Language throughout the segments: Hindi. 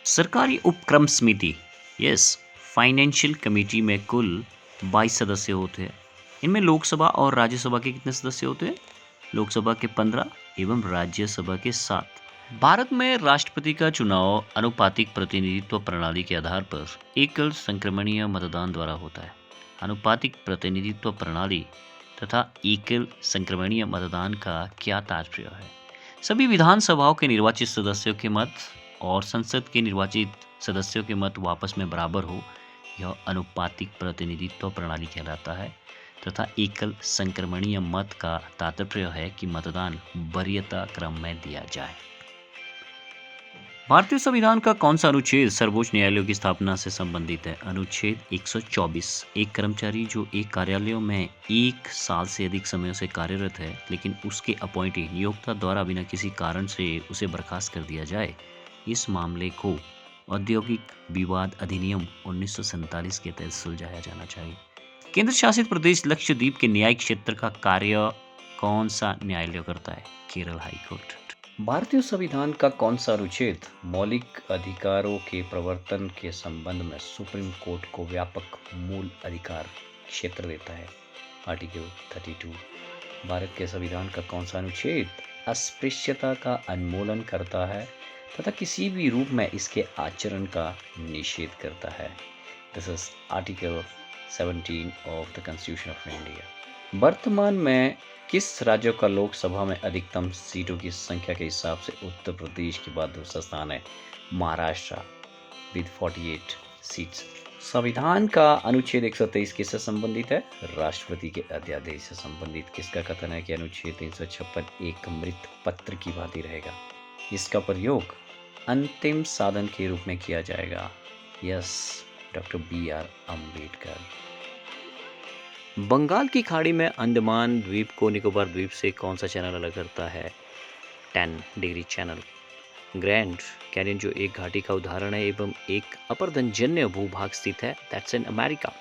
सरकारी उपक्रम समिति यस फाइनेंशियल कमेटी में कुल 22 सदस्य होते हैं। इनमें लोकसभा और राज्यसभा के कितने सदस्य होते हैं? लोकसभा के 15 एवं राज्यसभा के 7। भारत में राष्ट्रपति का चुनाव अनुपातिक प्रतिनिधित्व प्रणाली के आधार पर एकल संक्रमणीय मतदान द्वारा होता है। अनुपातिक प्रतिनिधित्व प्रणाली तथा एकल संक्रमणीय मतदान का क्या तात्पर्य है? सभी विधानसभाओं के निर्वाचित सदस्यों के मत और संसद के निर्वाचित सदस्यों के मत आपस में बराबर हो, यह अनुपातिक प्रतिनिधित्व प्रणाली कहलाता है तथा एकल संक्रमणीय मत का तात्पर्य है कि मतदान वरीयता क्रम में दिया जाए। भारतीय संविधान का कौन सा अनुच्छेद सर्वोच्च न्यायालयों की स्थापना से संबंधित है? अनुच्छेद 124। एक कर्मचारी जो एक कार्यालय में 1 साल से अधिक समय से कार्यरत है लेकिन उसके अपॉइंटी नियोक्ता द्वारा बिना किसी कारण से उसे बर्खास्त कर दिया जाए, इस मामले को औद्योगिक विवाद अधिनियम 1947 के तहत सुलझाया जाना चाहिए। केंद्र शासित प्रदेश लक्षद्वीप के न्यायिक क्षेत्र का कार्य कौन सा न्यायालय करता है? Kerala high court. भारतीय संविधान का कौन सा अनुच्छेद मौलिक अधिकारों के प्रवर्तन के संबंध में सुप्रीम कोर्ट को व्यापक मूल अधिकार क्षेत्र देता है? आर्टिकल 32। भारत के संविधान का कौन सा अनुच्छेद अस्पृश्यता का उन्मूलन करता है तथा किसी भी रूप में इसके आचरण का निषेध करता है? This is article 17 of the constitution of India. वर्तमान में किस राज्य का लोकसभा में अधिकतम सीटों की संख्या के हिसाब से उत्तर प्रदेश के बाद दूसरा स्थान है? Maharashtra with 48 seats. संविधान का अनुच्छेद 123 किससे संबंधित है? राष्ट्रपति के अध्यादेश से संबंधित। किसका कथन है कि अनुच्छेद 356 एक मृत पत्र की भांति रहेगा? इसका प्रयोग अंतिम साधन के रूप में किया जाएगा। Yes, doctor BR Ambedkar. Bengal की खाड़ी में अंडमान द्वीप को निकोबार द्वीप से कौन सा चैनल अलग करता है? 10 डिग्री चैनल। ग्रैंड कैनियन जो एक घाटी का उदाहरण है एवं एक अपरदनजन्य भूभाग स्थित है, दैट्स इन अमेरिका।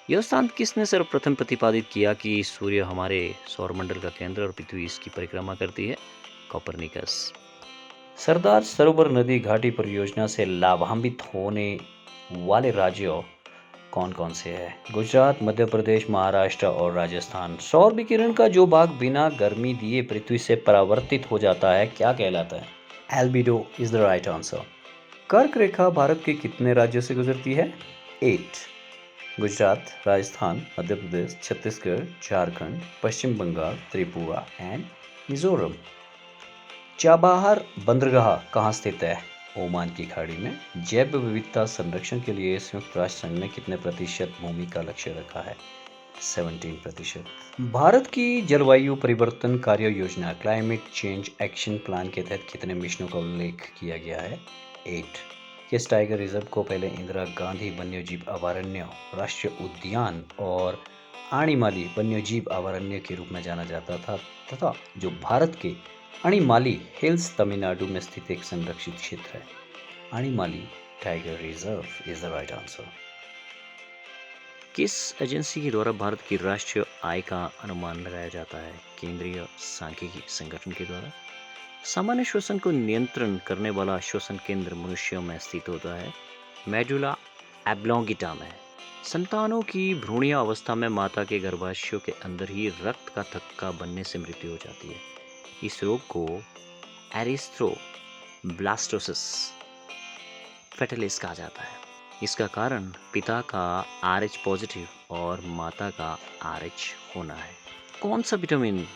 यह सिद्धांत किसने सर्वप्रथम प्रतिपादित किया कि सूर्य हमारे सौरमंडल का केंद्र और पृथ्वी इसकी परिक्रमा करती है? कोपरनिकस। सरदार सरोवर नदी घाटी परियोजना से लाभान्वित होने वाले राज्यों कौन कौन से हैं? गुजरात, मध्य प्रदेश, महाराष्ट्र और राजस्थान। सौर विकिरण का जो भाग बिना गर्मी दिए पृथ्वी से परावर्तित हो जाता है क्या कहलाता है? Albedo is the right answer. कर्क रेखा भारत के कितने राज्यों से गुजरती है? 8। गुजरात, राजस्थान, मध्य प्रदेश, छत्तीसगढ़, झारखंड, पश्चिम बंगाल, त्रिपुरा एंड मिजोरम। चाबहार बंदरगाह कहाँ स्थित है? ओमान की खाड़ी में। जैव विविधता संरक्षण के लिए संयुक्त राष्ट्र संघ ने कितने प्रतिशत भूमि का लक्ष्य रखा है? 17%। भारत की जलवायु परिवर्तन कार्य योजना क्लाइमेट चेंज एक्शन प्लान के तहत कितने मिशनों का उल्लेख किया गया है? 8। किस टाइगर रिजर्व को पहले इंदिरा गांधी वन्यजीव अभयारण्य राष्ट्रीय उद्यान और आनिमाली वन्यजीव अभयारण्य के रूप में जाना जाता था तथा जो भारत के अणिमाली हिल्स तमिलनाडु में स्थित एक संरक्षित क्षेत्र है? Anamalai tiger reserve is the right answer. किस एजेंसी के द्वारा भारत की राष्ट्रीय आय का अनुमान लगाया जाता है? केंद्रीय सांख्यिकी संगठन के द्वारा। सामान्य श्वसन को नियंत्रण करने वाला श्वसन केंद्र मनुष्यों में स्थित होता है? मेडुला एब्लोंगिटा में। संतानों की भ्रूणीय अवस्था में माता के गर्भाशय के अंदर ही रक्त का थक्का बनने से मृत्यु हो जाती है। इस रोग को एरिथ्रोब्लास्टोसिस फेटालिस कहा जाता है। इसका कारण पिता का RH पॉजिटिव और माता का RH होना है। कौन सा विटामिन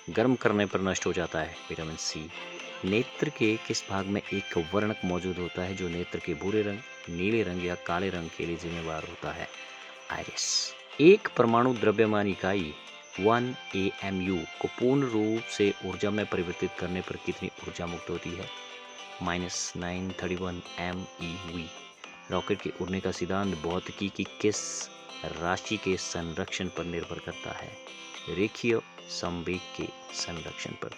गर्म करने पर नष्ट हो जाता है? Vitamin C। नेत्र के किस भाग में एक वर्णक मौजूद होता है जो नेत्र के भूरे रंग, नीले रंग या काले रंग के लिए जिम्मेवार होता है? आइरिस। एक परमाणु द्रव्यमान इकाई 1 AMU को पूर्ण रूप से ऊर्जा में परिवर्तित करने पर कितनी ऊर्जा मुक्त होती है? -931 MeV। रॉकेट के उड़ने का सिद्धांत भौतिकी की किस राशि के संरक्षण पर निर्भर करता है? रेखीय संवेग के संरक्षण पर।